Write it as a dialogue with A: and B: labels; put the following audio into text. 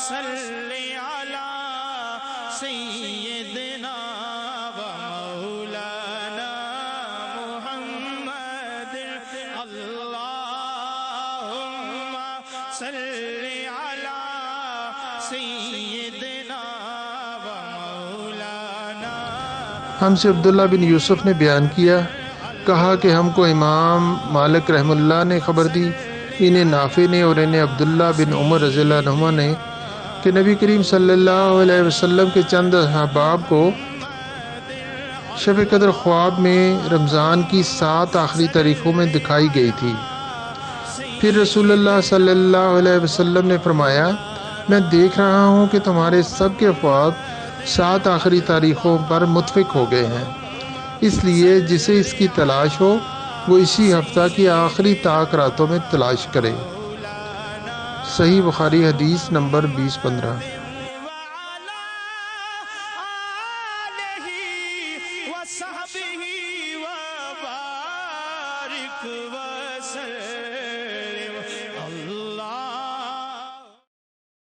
A: صلی علی سیدنا و مولانا محمد اللہم صلی علی سیدنا و مولانا.
B: ہم سے عبداللہ بن یوسف نے بیان کیا، کہا کہ ہم کو امام مالک رحم اللہ نے خبر دی، انہیں نافع نے اور انہیں عبداللہ بن عمر رضی اللہ عنہما نے، کہ نبی کریم صلی اللہ علیہ وسلم کے چند احباب کو شب قدر خواب میں رمضان کی 7 آخری تاریخوں میں دکھائی گئی تھی. پھر رسول اللہ صلی اللہ علیہ وسلم نے فرمایا، میں دیکھ رہا ہوں کہ تمہارے سب کے خواب 7 آخری تاریخوں پر متفق ہو گئے ہیں، اس لیے جسے اس کی تلاش ہو وہ اسی ہفتہ کی آخری طاق راتوں میں تلاش کرے. صحیح بخاری حدیث نمبر 2015.
A: وعلى آله وصحبه وبارك وسلم.